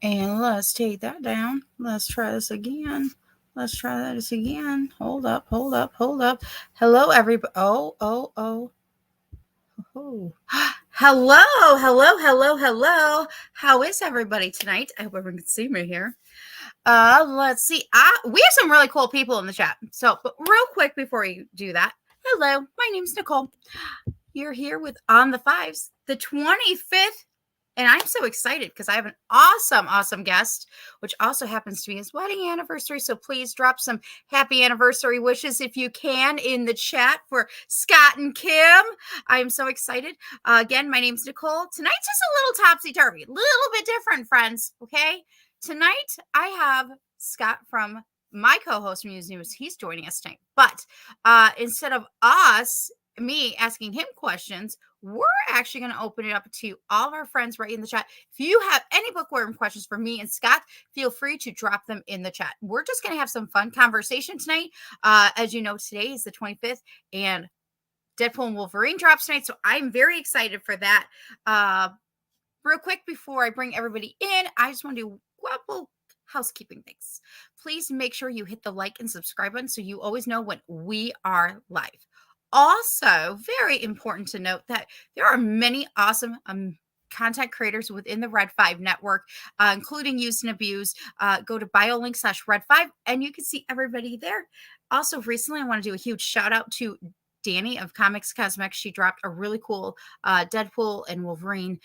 And let's take that down. Let's try this again. Let's try this again. Hold up. Hello, everybody. Oh. Hello. How is everybody tonight? I hope everyone can see me here. Let's see. We have some really cool people in the chat. So, but real quick before you do that, hello, my name's Nicole. You're here with On the Fives, the 25th. And I'm so excited because I have an awesome guest, which also happens to be his wedding anniversary. So please drop some happy anniversary wishes if you can in the chat for Scott and Kim. I'm so excited. Again, my name's Nicole. Tonight's just a little topsy-turvy, a little bit different, friends. Okay. Tonight, I have Scott from my co-host Muse News. He's joining us tonight. But instead of me asking him questions, we're actually going to open it up to all of our friends right in the chat. If you have any bookworm questions for me and Scott, feel free to drop them in the chat. We're just going to have some fun conversation tonight. As you know, today is the 25th and Deadpool and Wolverine drops tonight. So I'm very excited for that. Real quick, before I bring everybody in, I just want to do a couple housekeeping things. Please make sure you hit the like and subscribe button so you always know when we are live. Also, very important to note that there are many awesome content creators within the Red 5 network, including Used and Abused. Go to biolink/Red5 and you can see everybody there. Also, recently, I want to do a huge shout out to Danny of Comics Cosmetics. She dropped a really cool Deadpool and Wolverine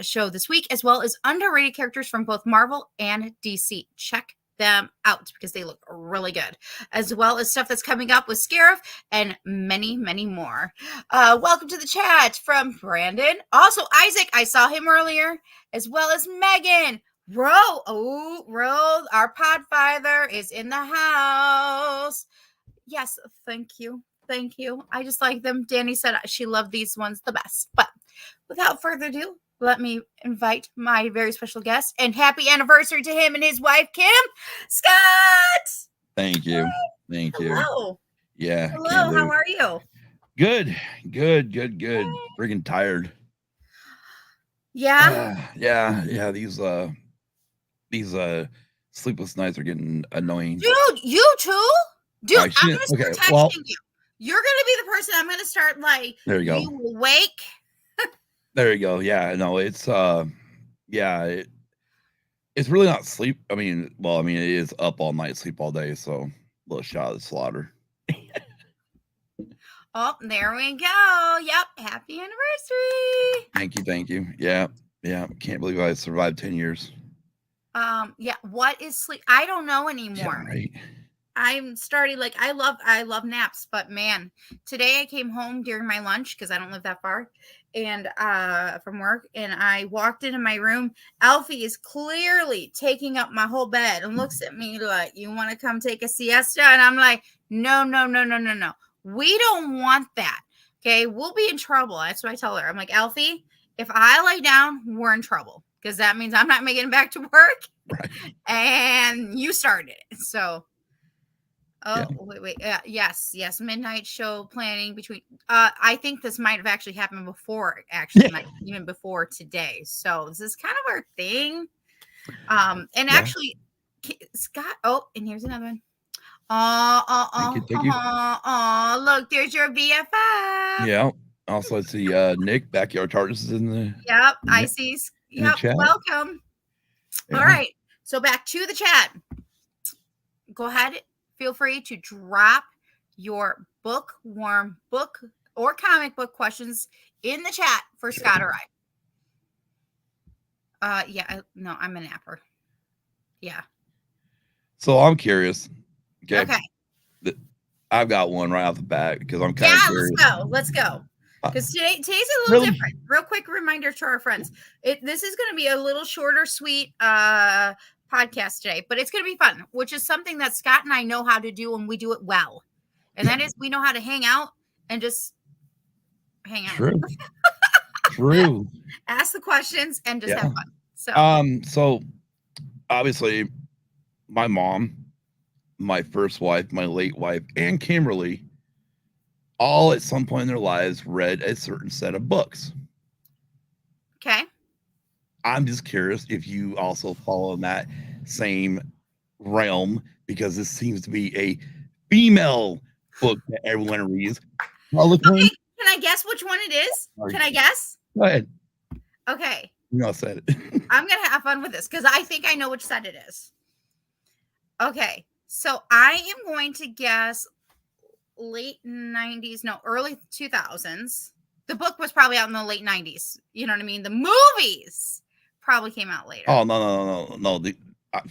show this week, as well as underrated characters from both Marvel and DC. Check them out because they look really good, as well as stuff that's coming up with Scarif and many more. Welcome to the chat from Brandon. Also, Isaac, I saw him earlier, as well as Megan. Ro, our Podfather is in the house. Yes, thank you. I just like them. Danny said she loved these ones the best. But without further ado, let me invite my very special guest and happy anniversary to him and his wife, Kim. Scott! Thank you. Hello. Yeah. Hello, how are you? Good. Freaking tired. Yeah? Yeah. These sleepless nights are getting annoying. Dude, you too? Dude, I'm going to start texting you. You're going to be the person I'm going to start there you go. You awake? There you go. Yeah, no, it's it's really not sleep. I mean, it is up all night, sleep all day, so a little shot of the slaughter. Oh, there we go. Yep. Happy anniversary. Thank you. Yeah. Can't believe I survived 10 years. Yeah. What is sleep? I don't know anymore. Yeah, right. I'm starting I love naps, but man, today I came home during my lunch because I don't live that far and from work, and I walked into my room. Alfie is clearly taking up my whole bed and looks at me like, you want to come take a siesta? And I'm like, no. We don't want that. Okay, we'll be in trouble. That's what I tell her. I'm like, Alfie, if I lay down, we're in trouble because that means I'm not making it back to work. Right. And you started it. So Yeah. Wait. Yes. Midnight show planning between. I think this might have actually happened before. Actually, even before today. So this is kind of our thing. And actually, Scott. Oh, and here's another one. Thank you. Look, there's your BFF. Yeah. Also, I see Nick Backyard Charges is in the. Yep, I see. Yep, welcome. Yeah. All right, so back to the chat. Go ahead. Feel free to drop your bookworm book or comic book questions in the chat for Scott or I. Yeah, no, I'm a napper. Yeah. So I'm curious. Okay. Okay. I've got one right off the bat because I'm Yeah, kind of curious. let's go. Uh, Because today's a little really? different. Real quick reminder to our friends. This is going to be a little shorter, sweet podcast today, but it's going to be fun, which is something that Scott and I know how to do, and we do it well. And that is, we know how to hang out and just hang out, True. True. ask the questions, and just Yeah. have fun. So obviously, my mom, my first wife, my late wife, and Kimberly, all at some point in their lives read a certain set of books. Okay. I'm just curious if you also follow in that same realm because this seems to be a female book that everyone reads. Harlequin. Okay. Can I guess which one it is? Can I guess? Go ahead. Okay. You know, I said it. I'm going to have fun with this because I think I know which set it is. Okay. So I am going to guess late 90s, no, early 2000s. The book was probably out in the late 90s. You know what I mean? The movies probably came out later. Oh, no. No.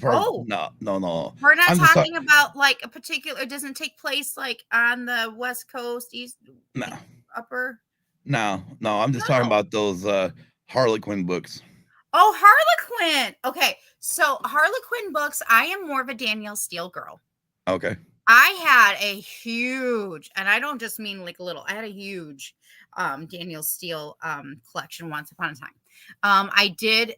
We're not I'm just talking about like a particular, it doesn't take place like on the West Coast, East, No. Upper. No. I'm just talking about those Harlequin books. Oh, Harlequin. Okay. So Harlequin books, I am more of a Danielle Steele girl. Okay. I had a huge, and I don't just mean like a little, I had a huge Danielle Steele collection once upon a time. I did,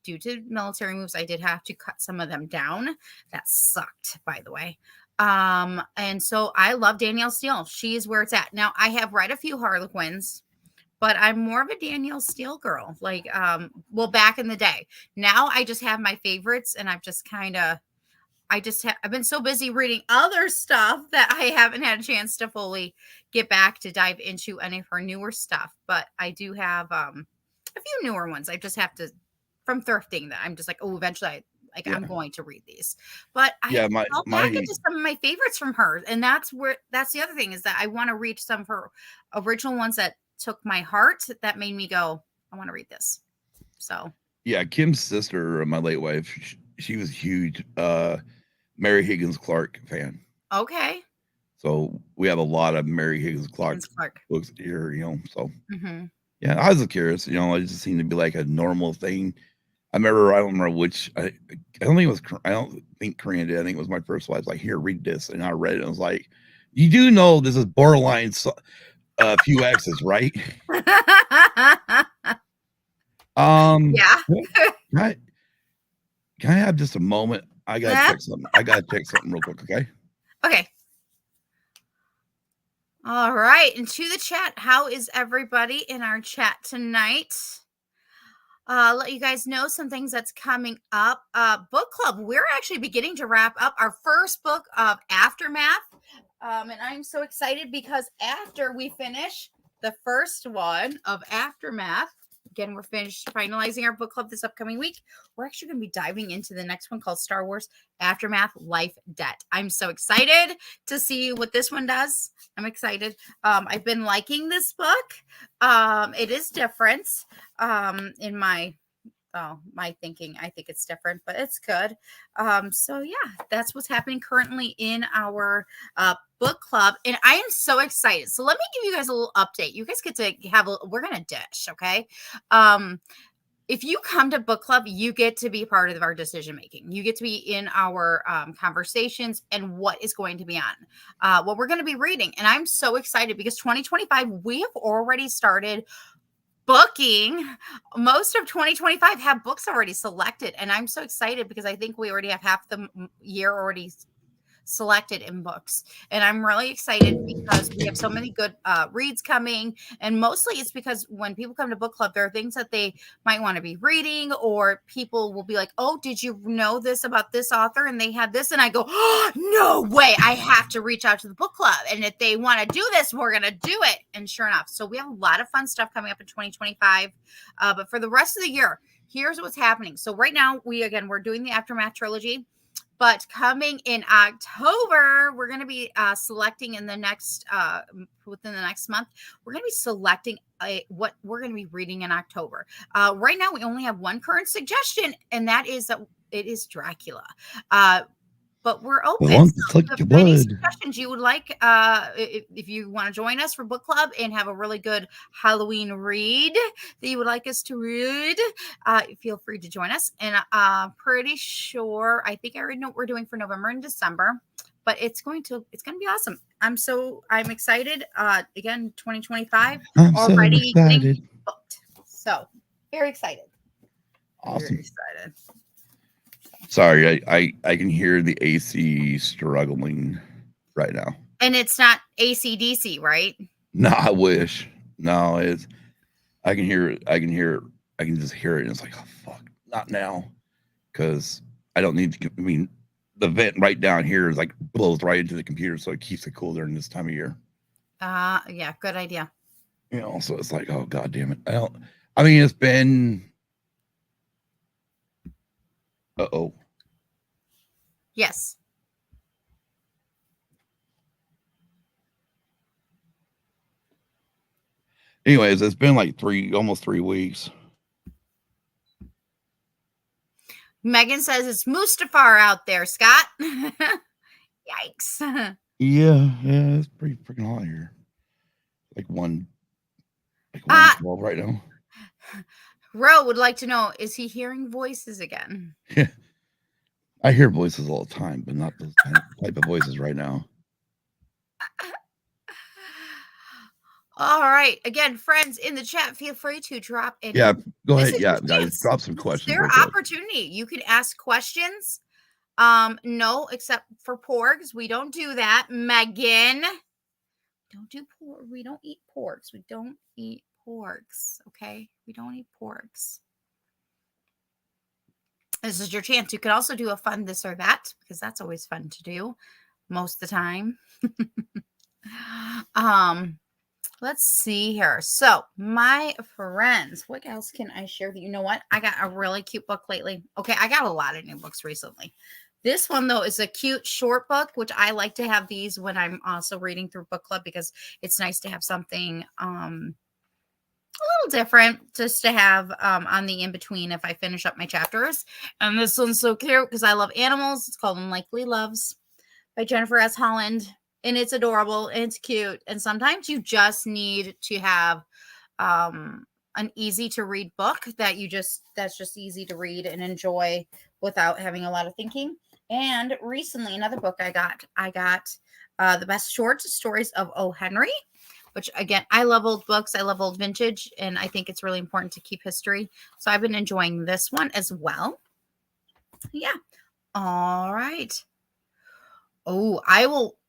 due to military moves, I did have to cut some of them down. That sucked, by the way. And so I love Danielle Steele. She's where it's at. Now, I have read a few Harlequins, but I'm more of a Danielle Steele girl. Like, well, back in the day. Now I just have my favorites, and I've just kind of, I've been so busy reading other stuff that I haven't had a chance to fully get back to dive into any of her newer stuff. But I do have a few newer ones. I just have to, from thrifting, that I'm just like, oh, eventually I'm going to read these. But I fell back into some of my favorites from her. And that's the other thing is that I want to read some of her original ones that took my heart, that made me go, I want to read this. So yeah, Kim's sister, my late wife, she was huge Mary Higgins Clark fan. Okay. So we have a lot of Mary Higgins Clark books here, so yeah, I was curious, it just seemed to be like a normal thing. I don't remember which, I don't think Korean did. I think it was my first wife. Like, here, read this. And I read it and I was like, you do know this is borderline a few X's, right? Yeah. Can I have just a moment? I gotta check something. Real quick, okay? Okay. All right. And to the chat, how is everybody in our chat tonight? Let you guys know some things that's coming up. Book club. We're actually beginning to wrap up our first book of Aftermath. And I'm so excited because after we finish the first one of Aftermath, again, we're finalizing our book club this upcoming week. We're actually going to be diving into the next one called Star Wars Aftermath Life Debt. I'm so excited to see what this one does. I'm excited. I've been liking this book. It is different in my thinking. I think it's different, but it's good. So yeah, that's what's happening currently in our book club, and I am so excited. So let me give you guys a little update. You guys get to we're gonna dish, okay? If you come to book club, you get to be part of our decision making. You get to be in our conversations and what is going to be on, what we're going to be reading. And I'm so excited because 2025, we have already started booking. Most of 2025 have books already selected, and I'm so excited because I think we already have half the year already selected in books, and I'm really excited because we have so many good reads coming. And mostly it's because when people come to book club, there are things that they might want to be reading, or people will be like, oh, did you know this about this author, and they had this, and I go, oh, no way, I have to reach out to the book club, and if they want to do this, we're gonna do it. And sure enough, so we have a lot of fun stuff coming up in 2025, but for the rest of the year, here's what's happening. So right now we're doing the Aftermath trilogy. But coming in October, we're going to be selecting in the next within the next month. We're going to be selecting what we're going to be reading in October. Right now, we only have one current suggestion, and that is that it is Dracula. But we're open. So if any suggestions you would like, if you want to join us for book club and have a really good Halloween read that you would like us to read, feel free to join us. And pretty sure, I think I already know what we're doing for November and December, but it's going to be awesome. I'm excited. Again, 2025 already getting booked. So very excited. Awesome. Very excited. Sorry, I can hear the AC struggling right now. And it's not AC/DC, right? No, I wish. No, it's. I can hear it. I can just hear it, and it's like, oh fuck, not now, because I don't need to. I mean, the vent right down here is like blows right into the computer, so it keeps it cool during this time of year. Yeah, good idea. You know, so it's like, oh god damn it. I mean, it's been. Uh-oh. Yes. Anyways, it's been like almost 3 weeks. Megan says it's Mustafar out there, Scott. Yikes. Yeah, it's pretty freaking hot here. Like 112 right now. Ro would like to know, is he hearing voices again? Yeah. I hear voices all the time, but not those type of voices right now. All right. Again, friends in the chat, feel free to drop in. Yeah, go ahead. Yeah, guys, drop some questions. Their opportunity. You can ask questions. No, except for porgs. We don't do that. Megan. Don't do pork. We don't eat porgs. We don't eat porgs. Okay? We don't eat porgs. This is your chance. You could also do a fun this or that, because that's always fun to do most of the time. Let's see here. So, my friends, what else can I share with you? You know what? I got a really cute book lately. Okay, I got a lot of new books recently. This one, though, is a cute short book, which I like to have these when I'm also reading through book club, because it's nice to have something a little different just to have on the in-between if I finish up my chapters. And this one's so cute because I love animals. It's called Unlikely Loves by Jennifer S. Holland. And it's adorable and it's cute. And sometimes you just need to have an easy to read book that's just easy to read and enjoy without having a lot of thinking. And recently, another book I got The Best Short Stories of O. Henry, which, again, I love old books. I love old vintage, and I think it's really important to keep history. So I've been enjoying this one as well. Yeah. All right. Oh,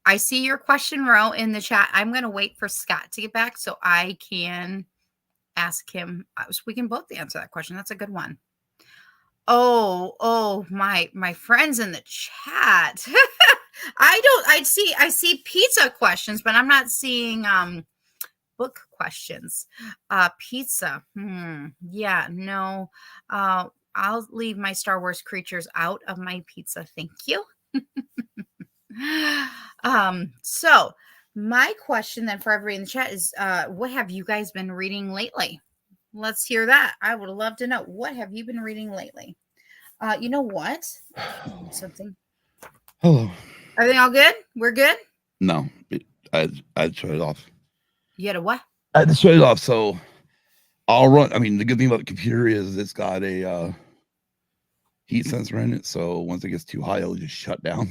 I see your question, Ro, in the chat. I'm going to wait for Scott to get back so I can ask him. So we can both answer that question. That's a good one. Oh, my friends in the chat. I see pizza questions, but I'm not seeing book questions. Pizza. Yeah, no. I'll leave my Star Wars creatures out of my pizza. Thank you. So my question then for everybody in the chat is, what have you guys been reading lately? Let's hear that. I would love to know. What have you been reading lately? You know what? Something. Hello. Everything all good? We're good? No, I had to shut it off. You had a what? I had to shut it off. So I'll run. I mean, the good thing about the computer is it's got a heat sensor in it. So once it gets too high, it'll just shut down.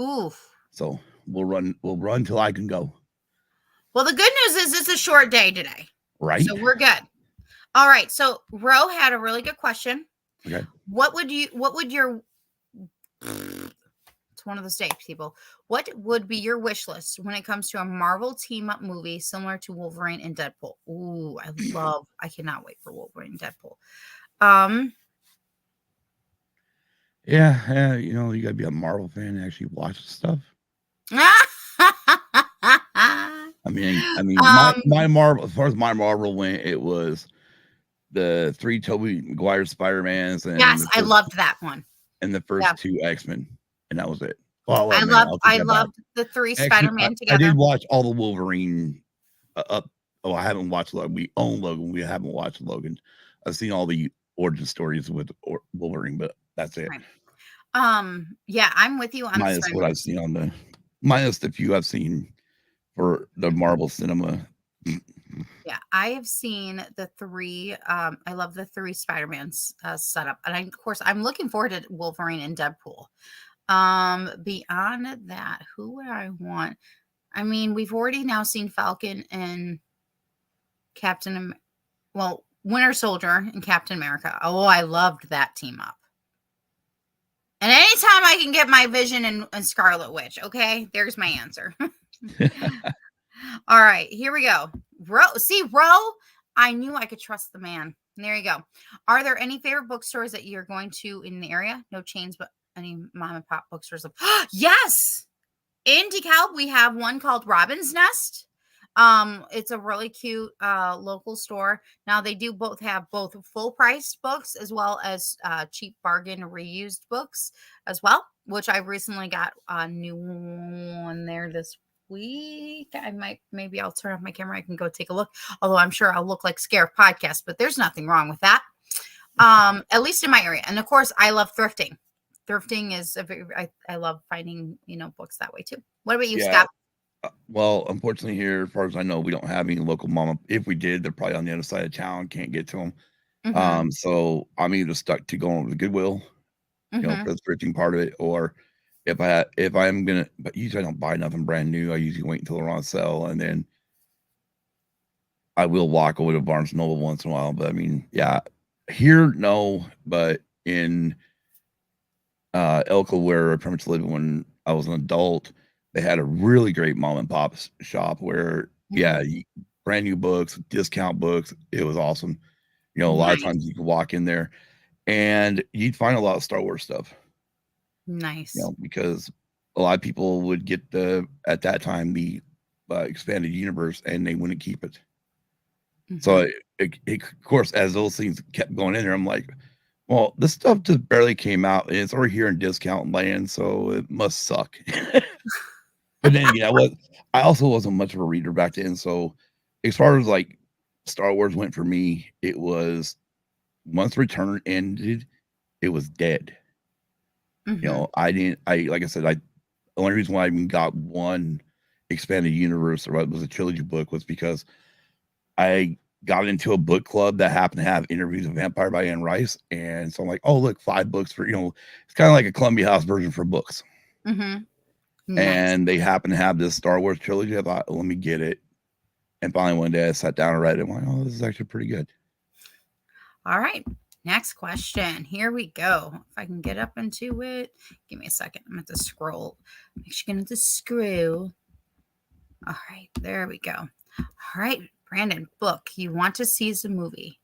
Oof. So we'll run till I can go. Well, the good news is it's a short day today. Right. So we're good. All right. So Ro had a really good question. Okay. What would your it's one of those days, people. What would be your wish list when it comes to a Marvel team up movie similar to Wolverine and Deadpool? Ooh, I cannot wait for Wolverine and Deadpool. Yeah, you know, you gotta be a Marvel fan and actually watch the stuff. I mean, my Marvel, as far as my Marvel went, it was the 3 Tobey Maguire Spider-Mans. And yes, I loved that one. and the first 2 X-Men, and that was it. Well, I loved the 3 Spider-Man together. I did watch all the Wolverine up. Oh, I haven't watched Logan. We own Logan. We haven't watched Logan. I've seen all the origin stories with Wolverine, but that's it. Right. Yeah, I'm with you on minus what I've seen on minus the few I've seen for the Marvel cinema. Yeah, I have seen the 3. I love the 3 Spider-Mans setup, and of course, I'm looking forward to Wolverine and Deadpool. Beyond that, who would I want? I mean, we've already now seen Falcon and Winter Soldier and Captain America. Oh, I loved that team up. And anytime I can get my Vision and Scarlet Witch, okay, there's my answer. All right, here we go. Ro, I knew I could trust the man. And there you go. Are there any favorite bookstores that you're going to in the area? No chains, but any mom and pop bookstores. Yes. In DeKalb, we have one called Robin's Nest. It's a really cute local store. Now they do have both full priced books as well as cheap bargain reused books as well, which I recently got a new one there this week. Maybe I'll turn off my camera. I can go take a look. Although I'm sure I'll look like Scare Podcast, but there's nothing wrong with that. At least in my area. And of course, I love thrifting. Thrifting is I love finding, books that way too. What about you, Scott? Well, unfortunately here, as far as I know, we don't have any local mama. If we did, they're probably on the other side of town. Can't get to them. Mm-hmm. So I'm either stuck to going over to Goodwill, for the thrifting part of it, or if I'm gonna, but usually I don't buy nothing brand new. I usually wait until they're on sale, and then I will walk over to Barnes & Noble once in a while. But I mean, yeah, here no, but in Elko, where I pretty much lived when I was an adult, they had a really great mom and pop shop where, brand new books, discount books. It was awesome. A lot of times you could walk in there and you'd find a lot of Star Wars stuff. Nice. Because a lot of people would get at that time, the expanded universe, and they wouldn't keep it. Mm-hmm. So, of course, as those things kept going in there, I'm like, well, this stuff just barely came out, and it's already here in discount land, so it must suck. But then again, I also wasn't much of a reader back then. So as far as like Star Wars went for me, it was once Return ended, it was dead. Mm-hmm. Like I said, the only reason why I even got one expanded universe, or what was a trilogy book, was because I got into a book club that happened to have Interviews with Vampire by Anne Rice. And so I'm like, oh, look, 5 books for, it's kind of like a Columbia House version for books. Mm-hmm. Nice. And they happen to have this Star Wars trilogy. I thought, let me get it. And finally one day I sat down and read it. I'm like, oh, this is actually pretty good. All right. Next question. Here we go. If I can get up into it. Give me a second. I'm going to scroll. Make sure you get into screw. All right. There we go. All right. Brandon, book you want to see as a movie.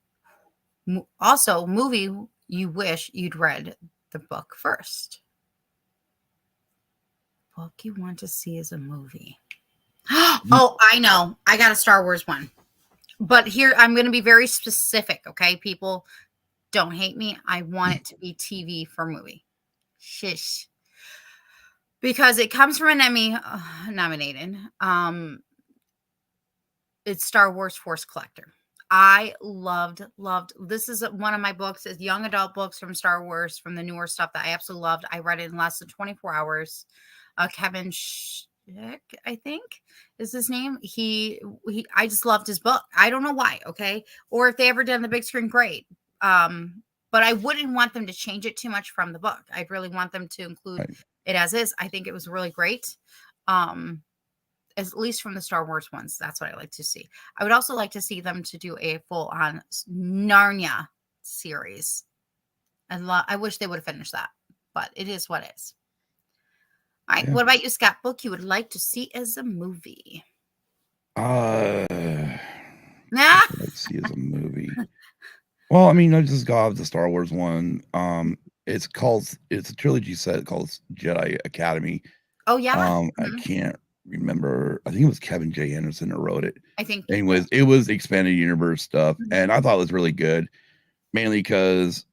Also, movie you wish you'd read the book first. Book you want to see as a movie. Oh, I know. I got a Star Wars one. But here, I'm going to be very specific, okay? People, don't hate me. I want it to be TV for movie. Shish. Because it comes from an Emmy nominated. It's Star Wars Force Collector. I loved. This is one of my books. It's young adult books from Star Wars, from the newer stuff that I absolutely loved. I read it in less than 24 hours. Kevin Schick, I think is his name. I just loved his book. I don't know why. Okay. Or if they ever done the big screen, great. But I wouldn't want them to change it too much from the book. I'd really want them to include it as is. I think it was really great. At least from the Star Wars ones. That's what I like to see. I would also like to see them to do a full on Narnia series. I wish they would have finished that, but it is what it is. All right. Yeah. What about you, Scott? Book you would like to see as a movie? Let's see as a movie. Well, I mean, I just got the Star Wars one. It's a trilogy set called Jedi Academy. Oh yeah. Mm-hmm. I can't remember. I think it was Kevin J. Anderson who wrote it. I think. Anyways, it was expanded universe stuff, and I thought it was really good, mainly because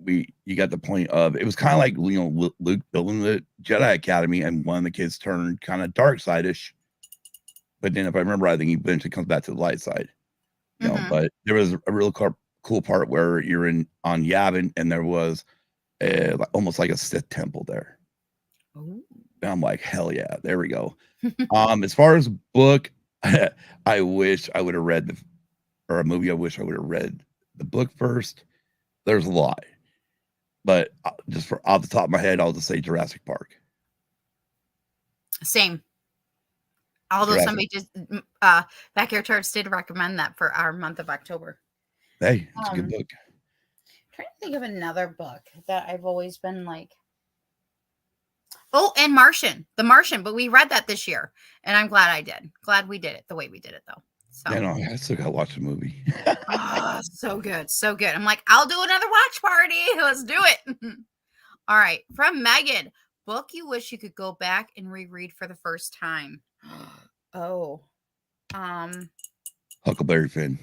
you got the point of it was kind of like Luke building the Jedi Academy, and one of the kids turned kind of dark side-ish. But then, if I remember, I think he eventually comes back to the light side. But there was a real cool part where you're on Yavin, and there was almost like a Sith temple there. Ooh. And I'm like, hell yeah, there we go. As far as book, I wish I would have read a movie. I wish I would have read the book first. There's a lot, but just off the top of my head, I'll just say Jurassic Park. Same. Although somebody just Backyard Charts did recommend that for our month of October. Hey, it's a good book. I'm trying to think of another book that I've always been like. Oh, and The Martian, but we read that this year, and I'm glad I did. Glad we did it the way we did it, though. So. Yeah, no, I still gotta watch the movie. So good, so good. I'm like, I'll do another watch party. Let's do it. All right, from Megan, book you wish you could go back and reread for the first time. Huckleberry Finn.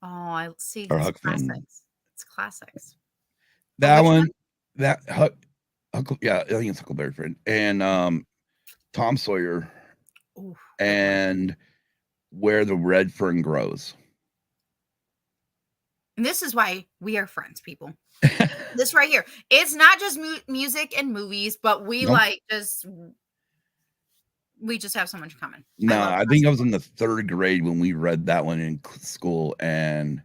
Oh, I see. Or Huck Finn. It's classics. That one? Yeah, I think it's Huckleberry Finn and Tom Sawyer. Ooh, and Where the Red Fern Grows. And this is why we are friends, people. This right here. It's not just music and movies, but we we just have so much in common. No, I think I was in the 3rd grade when we read that one in school, and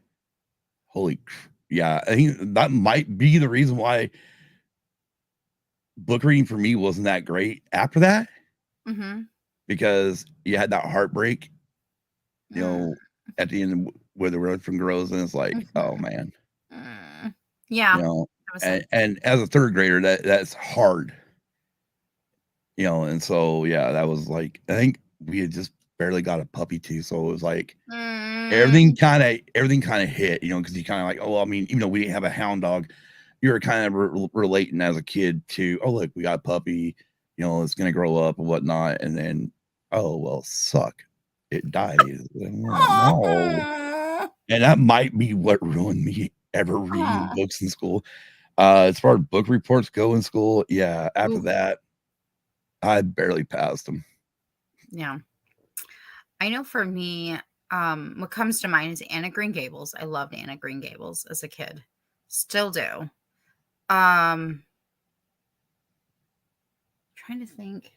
I think that might be the reason why book reading for me wasn't that great after that. Because you had that heartbreak, at the end of Where the Red Fern Grows, and it's like, oh man. Yeah. And as a 3rd grader, that's hard. And so that was like, I think we had just barely got a puppy too, so it was like everything kind of hit, because you kind of like, oh, I mean, even though we didn't have a hound dog, you were kind of relating as a kid to, oh look, we got a puppy, it's gonna grow up and whatnot, and then, oh well, suck, it dies. No. And that might be what ruined me ever reading books in school. As far as book reports go in school, after that, I barely passed them. Yeah. I know for me, what comes to mind is Anne of Green Gables. I loved Anne of Green Gables as a kid. Still do. Trying to think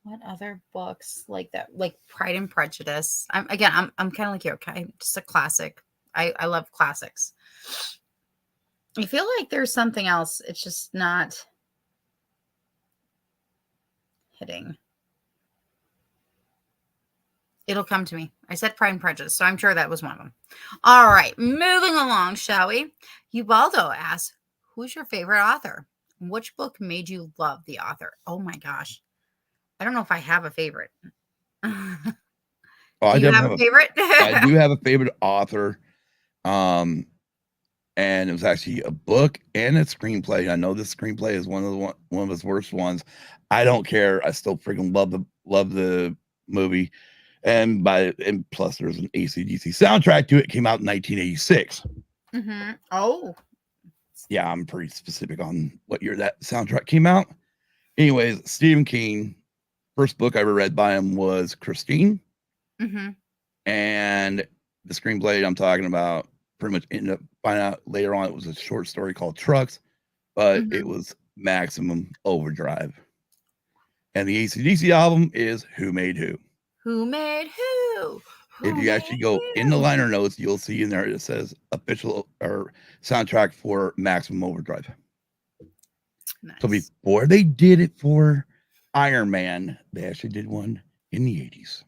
what other books like that, like Pride and Prejudice. I'm kind of like you, okay, just a classic. I love classics. I feel like there's something else. It's just not hitting. It'll come to me. I said Pride and Prejudice, so I'm sure that was one of them. All right, moving along, shall we? Ubaldo asks, who's your favorite author? Which book made you love the author? Oh my gosh. I don't know if I have a favorite. Do you have a favorite? I do have a favorite author. And it was actually a book and a screenplay. I know this screenplay is one of his worst ones. I don't care. I still freaking love the movie. And plus there's an AC/DC soundtrack to it. Came out in 1986. Oh. Yeah, I'm pretty specific on what year that soundtrack came out. Anyways, Stephen King, first book I ever read by him was Christine. And the screenplay I'm talking about pretty much ended up finding out later on it was a short story called Trucks, but it was Maximum Overdrive. And the AC/DC album is Who Made Who. Who Made Who? If you actually go in the liner notes, you'll see in there it says official or soundtrack for Maximum Overdrive. Nice. So before they did it for Iron Man, they actually did one in the 80s.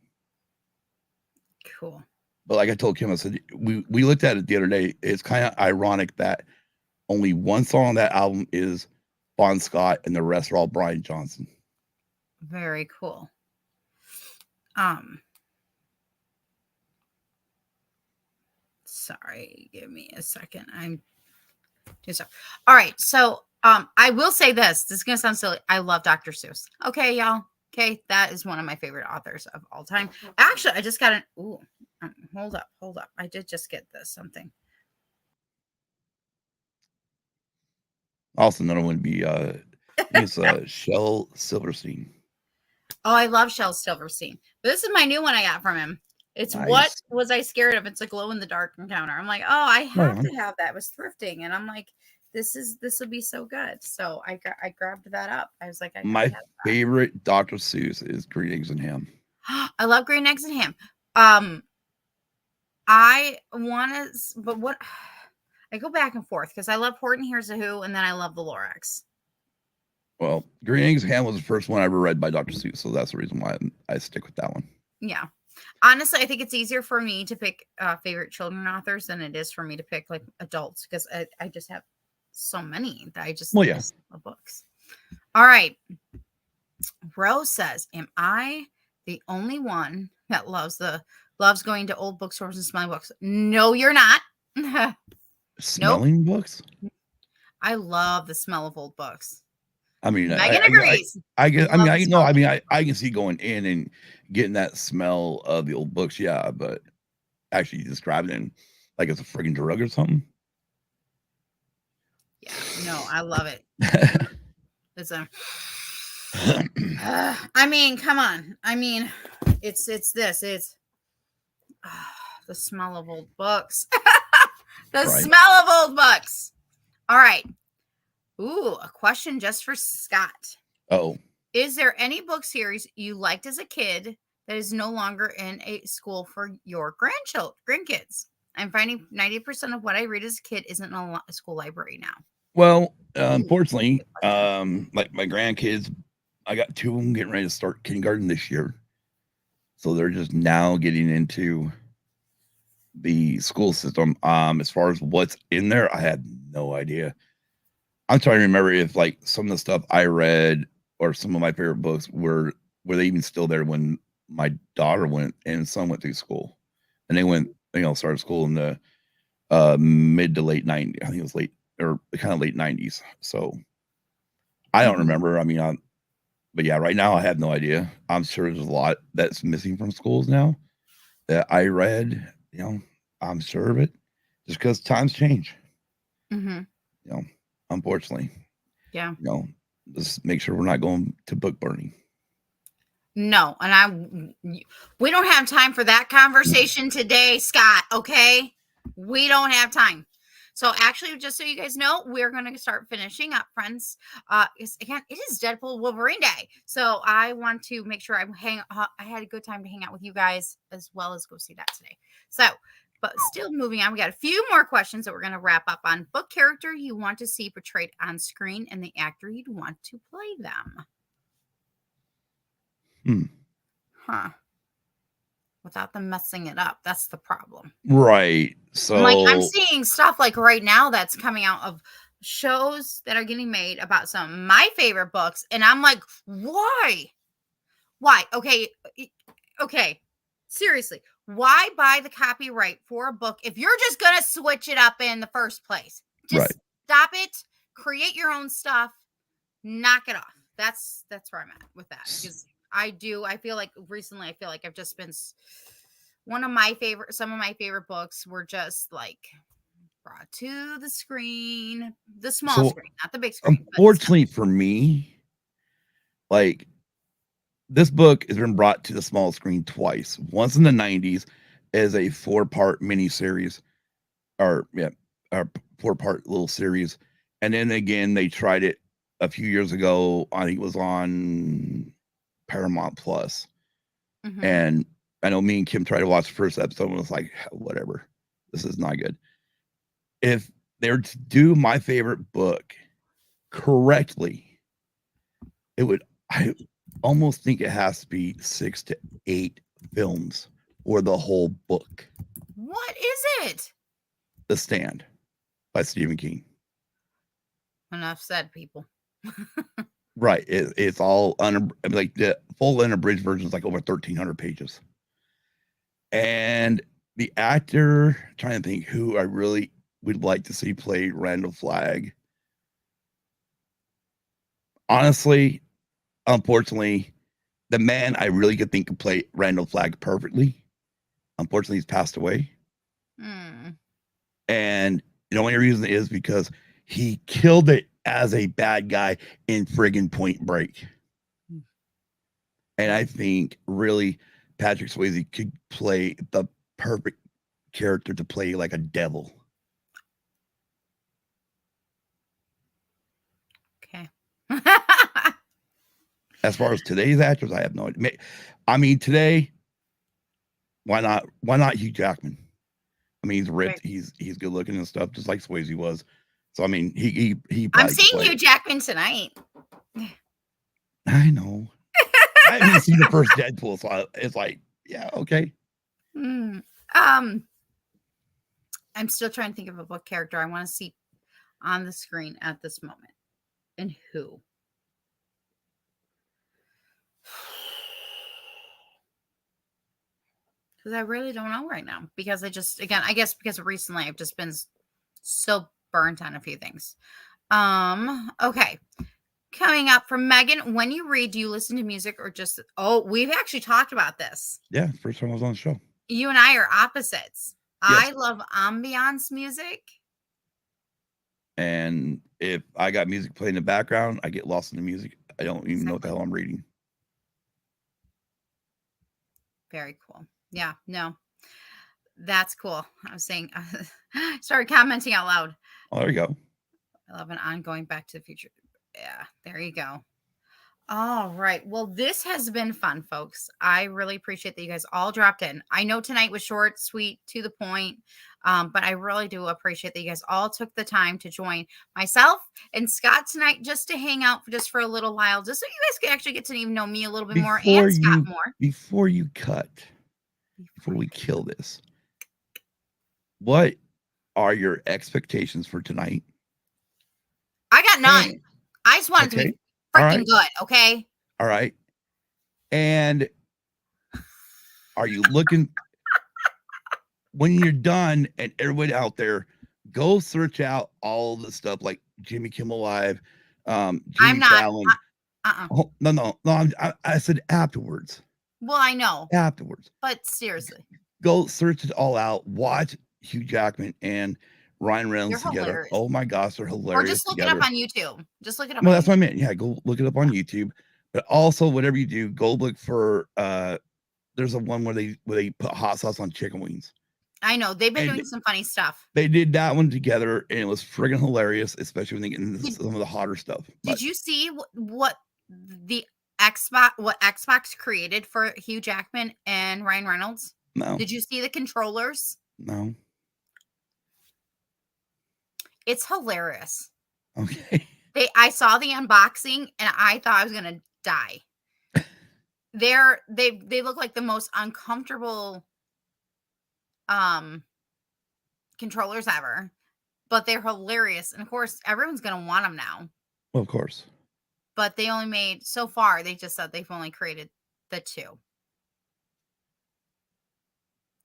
Cool. But like I told Kim, I said, we looked at it the other day. It's kind of ironic that only one song on that album is Bon Scott and the rest are all Brian Johnson. Very cool. Sorry, give me a second. I'm doing stuff. All right. So I will say this. This is gonna sound silly. I love Dr. Seuss. Okay, y'all. Okay, that is one of my favorite authors of all time. Actually, I just got an hold up. I did just get this something. Also, another one would be it's Shel Silverstein. Oh, I love Shel Silverstein. But this is my new one I got from him. It's Nice. What Was I Scared Of? It's a glow in the dark encounter. I'm like, oh, I have to have that. I was thrifting, and I'm like, this will be so good. So I grabbed that up. I was like, my favorite Dr. Seuss is Green Eggs and Ham. I love Green Eggs and Ham. I want to, but what I go back and forth because I love Horton Hears a Who, and then I love the Lorax. Well, Green Eggs and Ham was the first one I ever read by Dr. Seuss, so that's the reason why I stick with that one. Yeah. Honestly, I think it's easier for me to pick favorite children authors than it is for me to pick like adults because I just have so many that I just love books. All right. Rose says, am I the only one that loves going to old bookstores and smelling books? No, you're not. Smelling books? I love the smell of old books. I mean, Megan agrees. I can see going in and getting that smell of the old books, yeah, but actually describing it like it's a friggin' drug or something. Yeah, no, I love it. It's a I mean, come on. I mean, it's the smell of old books. Smell of old books. All right. Ooh, a question just for Scott. Oh. Is there any book series you liked as a kid that is no longer in a school for your grandkids? I'm finding 90% of what I read as a kid isn't in a school library now. Well, unfortunately, like my grandkids, I got 2 of them getting ready to start kindergarten this year. So they're just now getting into the school system. As far as what's in there, I had no idea. I'm trying to remember if like some of the stuff I read or some of my favorite books were they even still there when my daughter went and son went through school, and they went, started school in the mid to late 90s. I think it was late or kind of late 90s. So I don't remember. I mean, but yeah, right now I have no idea. I'm sure there's a lot that's missing from schools now that I read. I'm sure of it, just because times change. Unfortunately. Yeah. Just make sure we're not going to book burning. No, and we don't have time for that conversation today, Scott. Okay, we don't have time. So actually, just so you guys know, we're going to start finishing up, friends. Again, it is Deadpool Wolverine Day, so I want to make sure I had a good time to hang out with you guys as well as go see that today. So. But still moving on, we got a few more questions that we're going to wrap up on. Book character you want to see portrayed on screen and the actor you'd want to play them. Without them messing it up. That's the problem. Right. So I'm seeing stuff like right now that's coming out of shows that are getting made about some of my favorite books. And I'm like, why? Why? Okay. Seriously. Why buy the copyright for a book if you're just going to switch it up in the first place? Just stop it, create your own stuff, knock it off. That's where I'm at with that. Because I feel like recently I've just been some of my favorite books were just like brought to the screen, the small screen, not the big screen. Unfortunately for me, like, this book has been brought to the small screen twice. Once in the 90s as a 4-part miniseries, or 4-part little series. And then again, they tried it a few years ago. I think it was on Paramount Plus. And I know me and Kim tried to watch the first episode and was like, whatever, this is not good. If they were to do my favorite book correctly, I almost think it has to be 6 to 8 films or the whole book. What is it? The Stand by Stephen King. Enough said, people. Right. It's all like the full unabridged version is like over 1,300 pages. And the actor, I'm trying to think who I really would like to see play Randall Flagg. Honestly, unfortunately, the man I really could think could play Randall Flagg perfectly, unfortunately, he's passed away. And the only reason is because he killed it as a bad guy in friggin' Point Break. And I think really Patrick Swayze could play the perfect character to play like a devil. Okay. As far as today's actors, I have no idea. I mean, today, why not Hugh Jackman? I mean, he's ripped, right. He's good looking and stuff, just like Swayze was. So I mean, he I'm seeing Hugh Jackman tonight. I know. I haven't seen the first Deadpool, so it's like, yeah, okay. I'm still trying to think of what character I want to see on the screen at this moment, and who. Because I really don't know right now. Because I guess because recently I've just been so burnt on a few things. Okay. Coming up from Megan, when you read, do you listen to music or just, we've actually talked about this. Yeah, first time I was on the show. You and I are opposites. Yes. I love ambiance music. And if I got music playing in the background, I get lost in the music. I don't even know what the hell I'm reading. Very cool. Yeah, no, that's cool. I was saying, started commenting out loud. Oh, there you go. I love an ongoing Back to the Future. Yeah, there you go. All right. Well, this has been fun, folks. I really appreciate that you guys all dropped in. I know tonight was short, sweet, to the point, but I really do appreciate that you guys all took the time to join myself and Scott tonight just to hang out for a little while, just so you guys can actually get to even know me a little bit more and Scott more. Before you cut, before we kill this, what are your expectations for tonight? I got none. I just want it to be freaking good, okay? All right. And are you looking when you're done, and everybody out there, go search out all the stuff like Jimmy Kimmel Live, Jimmy I'm not. Fallon. Oh, no. I said afterwards. Well, I know. Afterwards. But seriously. Go search it all out. Watch Hugh Jackman and Ryan Reynolds together. Hilarious. Oh my gosh, they're hilarious. Or just look it up on YouTube. Just look it up. Well, that's what I meant. Yeah, go look it up on YouTube. But also, whatever you do, go look for. There's a one where they put hot sauce on chicken wings. I know they've been doing some funny stuff. They did that one together, and it was friggin' hilarious, especially when they get into some of the hotter stuff. Did you see what the Xbox created for Hugh Jackman and Ryan Reynolds? No. Did you see the controllers? No. It's hilarious. Okay. I saw the unboxing and I thought I was gonna die. They look like the most uncomfortable controllers ever, but they're hilarious, and of course everyone's gonna want them now. Well, of course. But they only made so far. They just said they've only created the two.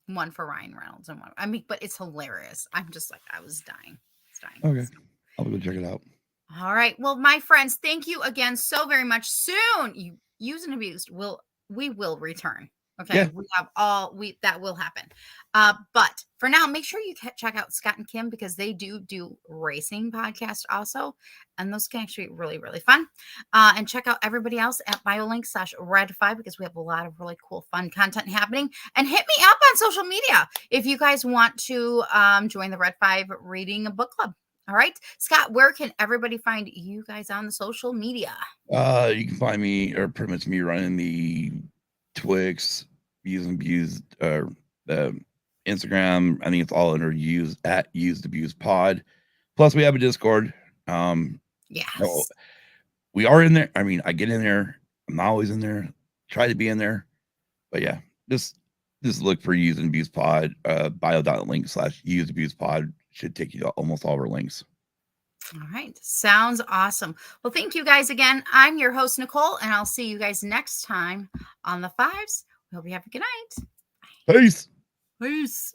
One for Ryan Reynolds and one. I mean, but it's hilarious. I'm just like, I was dying. Okay. I'll go check it out. All right. Well, my friends, thank you again so very much. Soon, you used and abused we will return. Okay. Yeah. That will happen. But for now, make sure you check out Scott and Kim, because they do racing podcast also. And those can actually be really, really fun. And check out everybody else at BioLink/Red5, because we have a lot of really cool, fun content happening. And hit me up on social media if you guys want to join the Red 5 reading a book club. All right, Scott, where can everybody find you guys on the social media? You can find me, or pretty much me, running the Twix, Used Instagram. I think it's all under Used Abused Pod. Plus, we have a Discord. Yes. So we are in there. I mean, I get in there. I'm not always in there. Try to be in there. But yeah, just look for Used and Abused Pod. Bio.link/Used Abused Pod should take you to almost all our links. All right. Sounds awesome. Well, thank you guys again. I'm your host, Nicole, and I'll see you guys next time on the Fives. We hope you have a good night. Peace. Peace.